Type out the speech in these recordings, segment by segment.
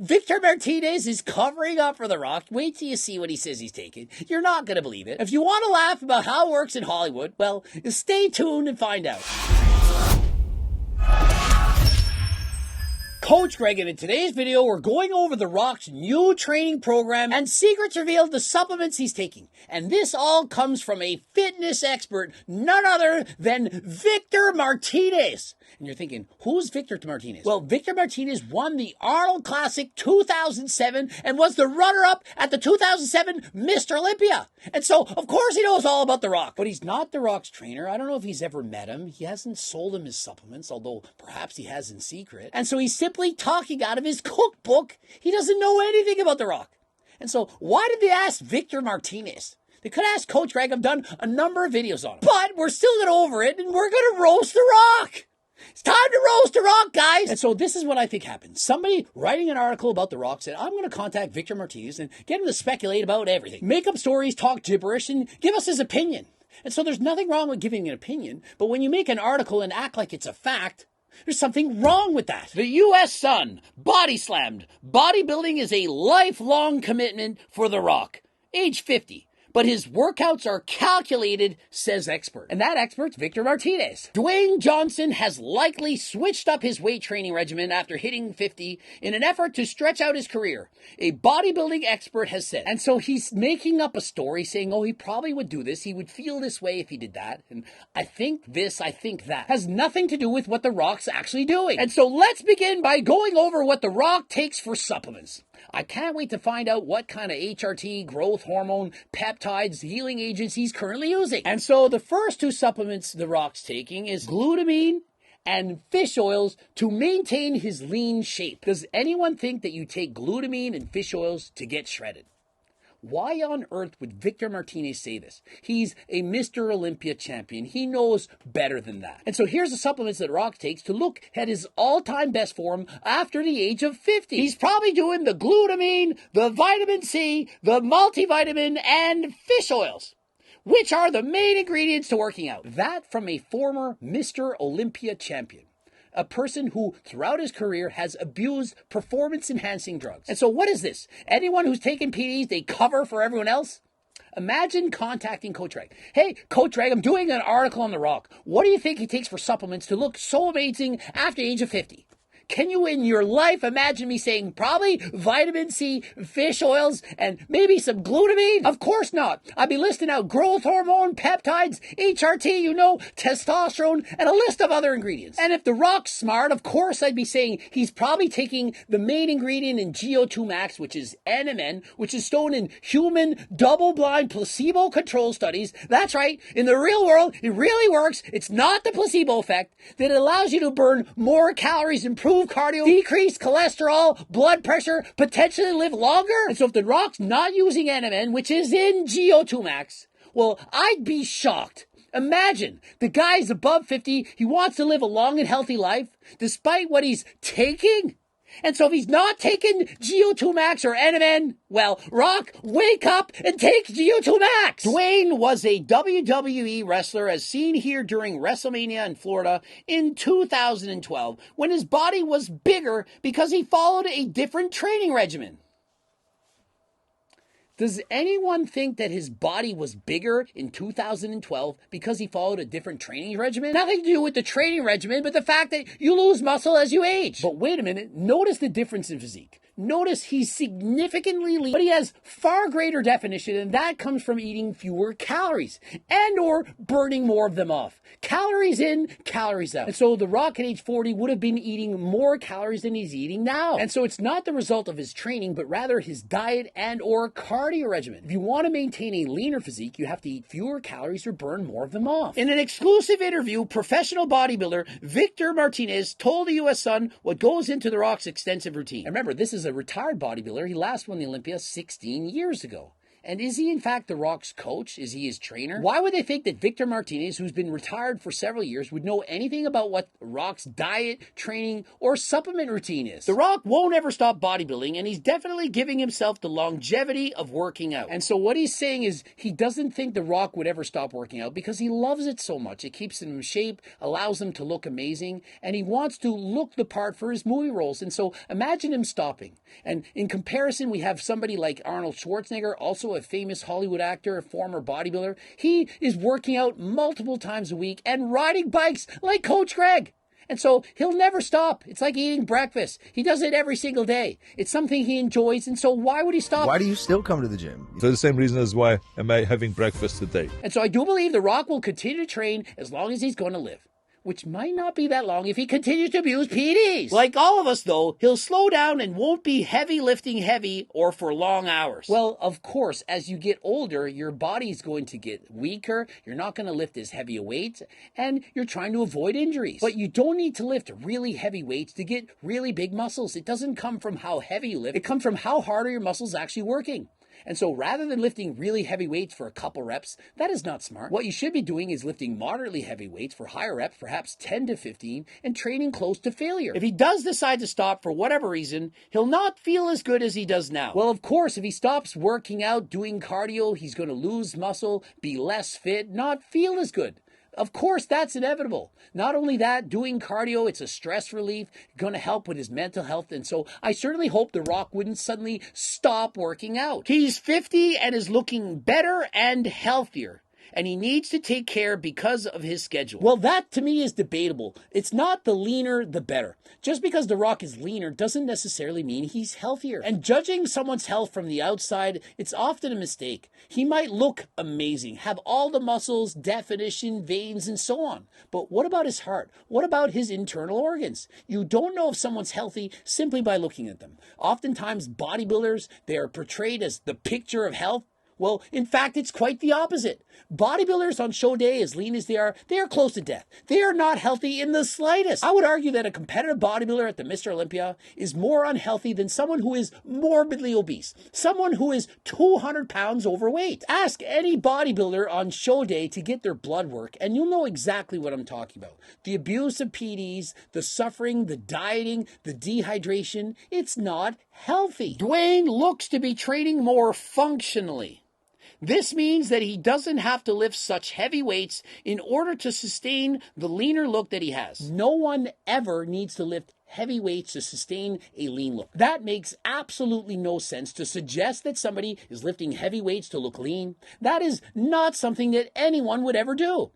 Victor Martinez is covering up for The Rock. Wait till you see what he says he's taking. You're not going to believe it. If you want to laugh about how it works in Hollywood, well, stay tuned and find out. Coach Greg, and in today's video, we're going over The Rock's new training program and secrets revealed the supplements he's taking. And this all comes from a fitness expert, none other than Victor Martinez. And you're thinking, who's Victor Martinez? Well, Victor Martinez won the Arnold Classic 2007 and was the runner-up at the 2007 Mr. Olympia. And so, of course, he knows all about The Rock. But he's not The Rock's trainer. I don't know if he's ever met him. He hasn't sold him his supplements, although perhaps he has in secret. And so he's simply talking out of his cookbook. He doesn't know anything about The Rock. And so, why did they ask Victor Martinez? They could ask Coach Greg. I've done a number of videos on him. But we're still going to over it, and we're going to roast The Rock. It's time to roast The Rock, guys! And so this is what I think happened. Somebody writing an article about The Rock said, I'm going to contact Victor Martinez and get him to speculate about everything. Make up stories, talk gibberish, and give us his opinion. And so there's nothing wrong with giving an opinion, but when you make an article and act like it's a fact, there's something wrong with that. The U.S. Sun body slammed. Bodybuilding is a lifelong commitment for The Rock. Age 50. But his workouts are calculated, says expert. And that expert's Victor Martinez. Dwayne Johnson has likely switched up his weight training regimen after hitting 50 in an effort to stretch out his career, a bodybuilding expert has said. And so he's making up a story saying, oh, he probably would do this. He would feel this way if he did that. And I think this, I think that. Has nothing to do with what The Rock's actually doing. And so let's begin by going over what The Rock takes for supplements. I can't wait to find out what kind of HRT, growth hormone, peptides, healing agents he's currently using. And so the first two supplements The Rock's taking is glutamine and fish oils to maintain his lean shape. Does anyone think that you take glutamine and fish oils to get shredded? Why on earth would Victor Martinez say this? He's a Mr. Olympia champion. He knows better than that. And so here's the supplements that Rock takes to look at his all-time best form after the age of 50. He's probably doing the glutamine, the vitamin C, the multivitamin, and fish oils, which are the main ingredients to working out. That from a former Mr. Olympia champion. A person who, throughout his career, has abused performance-enhancing drugs. And so what is this? Anyone who's taken PEDs, they cover for everyone else? Imagine contacting Coach Greg. Hey, Coach Greg, I'm doing an article on The Rock. What do you think he takes for supplements to look so amazing after the age of 50? Can you in your life imagine me saying probably vitamin C, fish oils, and maybe some glutamine? Of course not. I'd be listing out growth hormone, peptides, HRT, testosterone, and a list of other ingredients. And if The Rock's smart, of course I'd be saying he's probably taking the main ingredient in GO2 Max, which is NMN, which is shown in human double-blind placebo-controlled studies. That's right. In the real world, it really works. It's not the placebo effect. That it allows you to burn more calories, improve cardio, decrease cholesterol, blood pressure, potentially live longer. And so if The Rock's not using NMN, which is in GO2 Max, well, I'd be shocked. Imagine, the guy's above 50, he wants to live a long and healthy life, despite what he's taking. And so if he's not taking GO2 Max or NMN, well, Rock, wake up and take GO2 Max! Dwayne was a WWE wrestler as seen here during WrestleMania in Florida in 2012, when his body was bigger because he followed a different training regimen. Does anyone think that his body was bigger in 2012 because he followed a different training regimen? Nothing to do with the training regimen, but the fact that you lose muscle as you age. But wait a minute, notice the difference in physique. Notice he's significantly lean, but he has far greater definition, and that comes from eating fewer calories and or burning more of them off. Calories in, calories out. And so The Rock at age 40 would have been eating more calories than he's eating now. And so it's not the result of his training, but rather his diet and or cardio regimen. If you want to maintain a leaner physique, you have to eat fewer calories or burn more of them off. In an exclusive interview, professional bodybuilder Victor Martinez told the U.S. Sun what goes into The Rock's extensive routine. And remember, this is a retired bodybuilder. He last won the Olympia 16 years ago. And is he in fact The Rock's coach? Is he his trainer? Why would they think that Victor Martinez, who's been retired for several years, would know anything about what The Rock's diet, training, or supplement routine is? The Rock won't ever stop bodybuilding, and he's definitely giving himself the longevity of working out. And so what he's saying is he doesn't think The Rock would ever stop working out because he loves it so much. It keeps him in shape, allows him to look amazing, and he wants to look the part for his movie roles. And so imagine him stopping. And in comparison, we have somebody like Arnold Schwarzenegger, also a famous Hollywood actor, a former bodybuilder. He is working out multiple times a week and riding bikes like Coach Greg. And so he'll never stop. It's like eating breakfast. He does it every single day. It's something he enjoys, and so why would he stop? Why do you still come to the gym? For the same reason as why am I having breakfast today. And so I do believe The Rock will continue to train as long as he's going to live, which might not be that long if he continues to abuse PEDs. Like all of us, though, he'll slow down and won't be lifting heavy or for long hours. Well, of course, as you get older, your body's going to get weaker. You're not going to lift as heavy a weight, and you're trying to avoid injuries. But you don't need to lift really heavy weights to get really big muscles. It doesn't come from how heavy you lift. It comes from how hard are your muscles actually working. And so rather than lifting really heavy weights for a couple reps, that is not smart. What you should be doing is lifting moderately heavy weights for higher reps, perhaps 10 to 15, and training close to failure. If he does decide to stop for whatever reason, he'll not feel as good as he does now. Well, of course, if he stops working out, doing cardio, he's going to lose muscle, be less fit, not feel as good. Of course, that's inevitable. Not only that, doing cardio, it's a stress relief, going to help with his mental health. And so I certainly hope The Rock wouldn't suddenly stop working out. He's 50 and is looking better and healthier, and he needs to take care because of his schedule. Well, that to me is debatable. It's not the leaner, the better. Just because The Rock is leaner doesn't necessarily mean he's healthier. And judging someone's health from the outside, it's often a mistake. He might look amazing, have all the muscles, definition, veins, and so on. But what about his heart? What about his internal organs? You don't know if someone's healthy simply by looking at them. Oftentimes, bodybuilders, they are portrayed as the picture of health. Well, in fact, it's quite the opposite. Bodybuilders on show day, as lean as they are close to death. They are not healthy in the slightest. I would argue that a competitive bodybuilder at the Mr. Olympia is more unhealthy than someone who is morbidly obese, someone who is 200 pounds overweight. Ask any bodybuilder on show day to get their blood work, and you'll know exactly what I'm talking about. The abuse of PEDs, the suffering, the dieting, the dehydration, it's not healthy. Dwayne looks to be training more functionally. This means that he doesn't have to lift such heavy weights in order to sustain the leaner look that he has. No one ever needs to lift heavy weights to sustain a lean look. That makes absolutely no sense to suggest that somebody is lifting heavy weights to look lean. That is not something that anyone would ever do.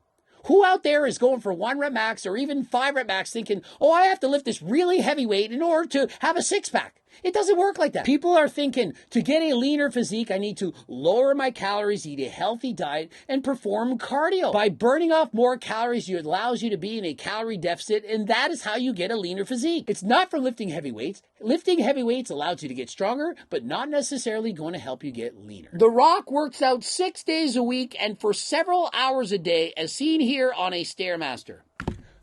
Who out there is going for 1 rep max or even 5 rep max thinking, oh, I have to lift this really heavy weight in order to have a six-pack? It doesn't work like that. People are thinking, to get a leaner physique, I need to lower my calories, eat a healthy diet, and perform cardio. By burning off more calories, it allows you to be in a calorie deficit, and that is how you get a leaner physique. It's not from lifting heavy weights. Lifting heavy weights allows you to get stronger, but not necessarily going to help you get leaner. The Rock works out 6 days a week and for several hours a day, as seen here on a Stairmaster.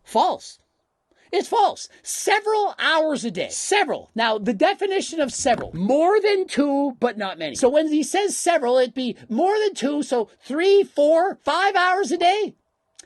False. It's false. Several hours a day. Several. Now, the definition of several. More than 2, but not many. So when he says several, it'd be more than 2, so 3, 4, 5 hours a day?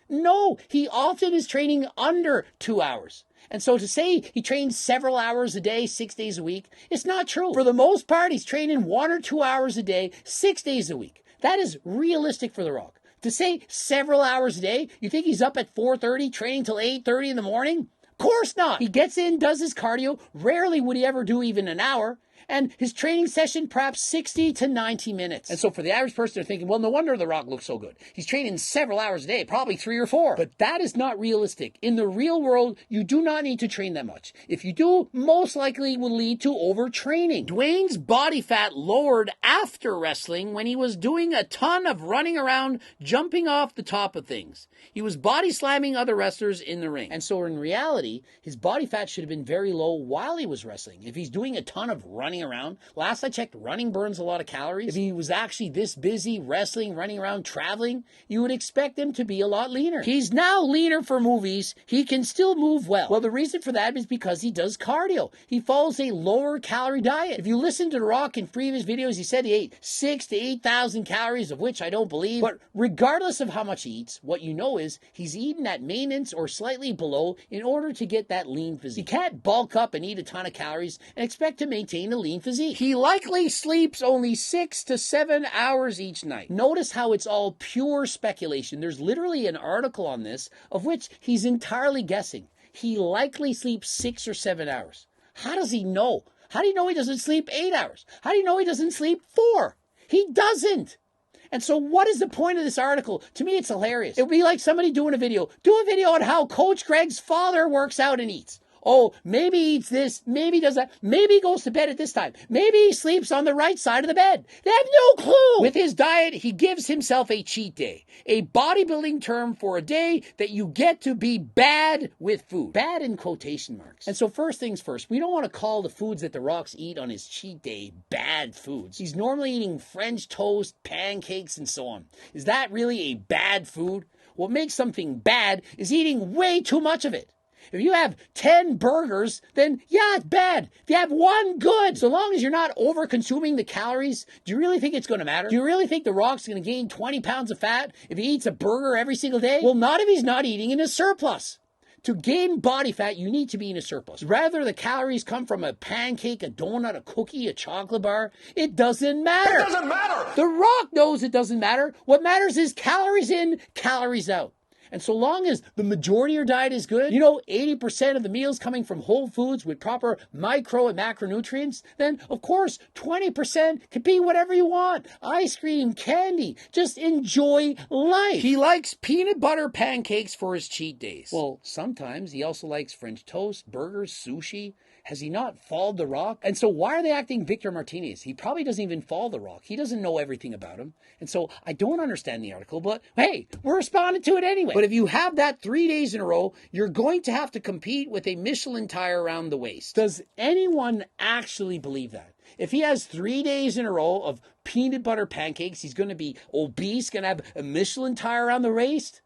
No, he often is training under 2 hours. And so to say he trains several hours a day, 6 days a week, it's not true. For the most part, he's training 1 or 2 hours a day, 6 days a week. That is realistic for The Rock. To say several hours a day, you think he's up at 4:30, training till 8:30 in the morning? Of course not. He gets in, does his cardio. Rarely would he ever do even an hour. And his training session, perhaps 60 to 90 minutes. And so for the average person, they're thinking, well, no wonder The Rock looks so good. He's training several hours a day, probably 3 or 4. But that is not realistic. In the real world, you do not need to train that much. If you do, most likely it will lead to overtraining. Dwayne's body fat lowered after wrestling when he was doing a ton of running around, jumping off the top of things. He was body slamming other wrestlers in the ring. And so in reality, his body fat should have been very low while he was wrestling. If he's doing a ton of running running around. Last I checked, running burns a lot of calories. If he was actually this busy wrestling, running around, traveling, you would expect him to be a lot leaner. He's now leaner for movies. He can still move well. Well, the reason for that is because he does cardio. He follows a lower calorie diet. If you listen to The Rock in previous videos, he said he ate 6,000 to 8,000 calories, of which I don't believe. But regardless of how much he eats, what you know is he's eating at maintenance or slightly below in order to get that lean physique. You can't bulk up and eat a ton of calories and expect to maintain a lean physique. He likely sleeps only 6 to 7 hours each night. Notice how it's all pure speculation. There's literally an article on this of which he's entirely guessing. He likely sleeps 6 or 7 hours. How does he know? How do you know he doesn't sleep 8 hours? How do you know he doesn't sleep 4? He doesn't. And so what is the point of this article? To me, it's hilarious. It would be like somebody doing a video. Do a video on how Coach Greg's father works out and eats. Oh, maybe he eats this, maybe he does that, maybe he goes to bed at this time, maybe he sleeps on the right side of the bed. They have no clue. With his diet, he gives himself a cheat day, a bodybuilding term for a day that you get to be bad with food. Bad in quotation marks. And so first things first, we don't want to call the foods that The Rock's eat on his cheat day bad foods. He's normally eating French toast, pancakes, and so on. Is that really a bad food? What makes something bad is eating way too much of it. If you have 10 burgers, then yeah, it's bad. If you have one, good. So long as you're not over-consuming the calories, do you really think it's going to matter? Do you really think The Rock's going to gain 20 pounds of fat if he eats a burger every single day? Well, not if he's not eating in a surplus. To gain body fat, you need to be in a surplus. Rather the calories come from a pancake, a donut, a cookie, a chocolate bar, it doesn't matter. It doesn't matter. The Rock knows it doesn't matter. What matters is calories in, calories out. And so long as the majority of your diet is good, 80% of the meals coming from whole foods with proper micro and macronutrients, then of course 20% can be whatever you want. Ice cream, candy, just enjoy life. He likes peanut butter pancakes for his cheat days. Well, sometimes he also likes French toast, burgers, sushi. Has he not followed The Rock? And so why are they acting Victor Martinez? He probably doesn't even follow The Rock. He doesn't know everything about him. And so I don't understand the article, but hey, we're responding to it anyway. But if you have that 3 days in a row, you're going to have to compete with a Michelin tire around the waist. Does anyone actually believe that? If he has 3 days in a row of peanut butter pancakes, he's going to be obese, going to have a Michelin tire around the waist?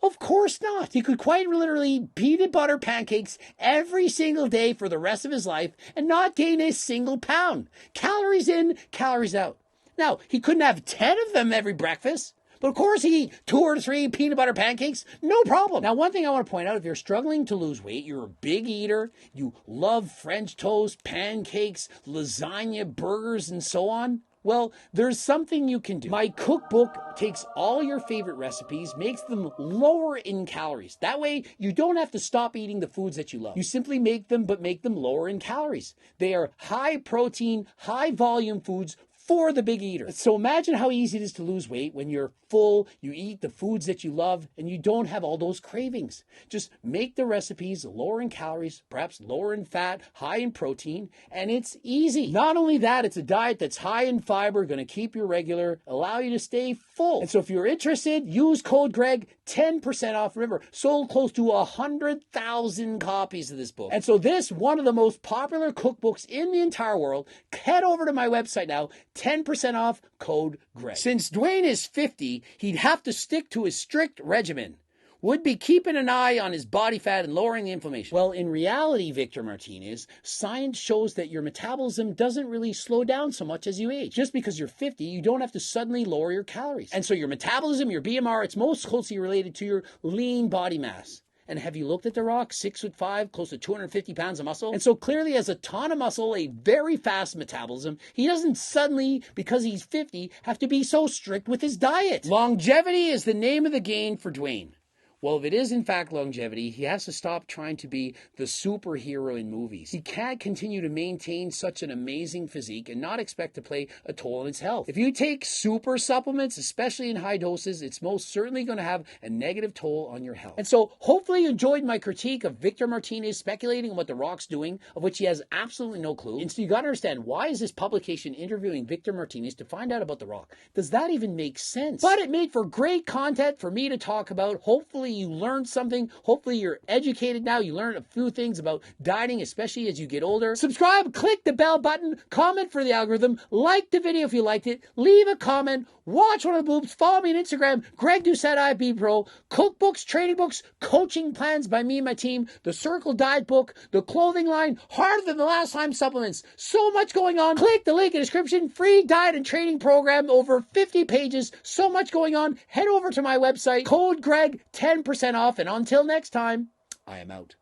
Of course not. He could quite literally peanut butter pancakes every single day for the rest of his life and not gain a single pound. Calories in, calories out. Now, he couldn't have 10 of them every breakfast, but of course he'd eat 2 or 3 peanut butter pancakes, no problem. Now, one thing I want to point out, if you're struggling to lose weight, you're a big eater, you love French toast, pancakes, lasagna, burgers, and so on, well, there's something you can do. My cookbook takes all your favorite recipes, makes them lower in calories. That way, you don't have to stop eating the foods that you love. You simply make them, but make them lower in calories. They are high protein, high volume foods for the big eater. So imagine how easy it is to lose weight when you're full, you eat the foods that you love, and you don't have all those cravings. Just make the recipes lower in calories, perhaps lower in fat, high in protein, and it's easy. Not only that, it's a diet that's high in fiber, going to keep you regular, allow you to stay full. And so if you're interested, use code Greg, 10% off. Remember, sold close to 100,000 copies of this book. And so this, one of the most popular cookbooks in the entire world, head over to my website now, 10% off, code Greg. Since Dwayne is 50, he'd have to stick to his strict regimen. Would be keeping an eye on his body fat and lowering the inflammation. Well, in reality, Victor Martinez, science shows that your metabolism doesn't really slow down so much as you age. Just because you're 50, you don't have to suddenly lower your calories. And so your metabolism, your BMR, it's most closely related to your lean body mass. And have you looked at The Rock? 6'5", close to 250 pounds of muscle. And so clearly has a ton of muscle, a very fast metabolism. He doesn't suddenly, because he's 50, have to be so strict with his diet. Longevity is the name of the game for Dwayne. Well, if it is in fact longevity, he has to stop trying to be the superhero in movies. He can't continue to maintain such an amazing physique and not expect to play a toll on his health. If you take super supplements, especially in high doses, it's most certainly going to have a negative toll on your health. And so hopefully you enjoyed my critique of Victor Martinez speculating on what The Rock's doing, of which he has absolutely no clue. And so you got to understand, why is this publication interviewing Victor Martinez to find out about The Rock? Does that even make sense? But it made for great content for me to talk about. Hopefully you learned something. Hopefully you're educated now. You learned a few things about dieting, especially as you get older. Subscribe, click the bell button, comment for the algorithm, like the video if you liked it, leave a comment, watch one of the boobs, follow me on Instagram, Greg Doucette IFB Pro, cookbooks, training books, coaching plans by me and my team, the Circle Diet book, the clothing line, Harder Than the Last Time supplements. So much going on. Click the link in the description. Free diet and training program, over 50 pages. So much going on. Head over to my website, code Greg, 10% off. And until next time, I am out.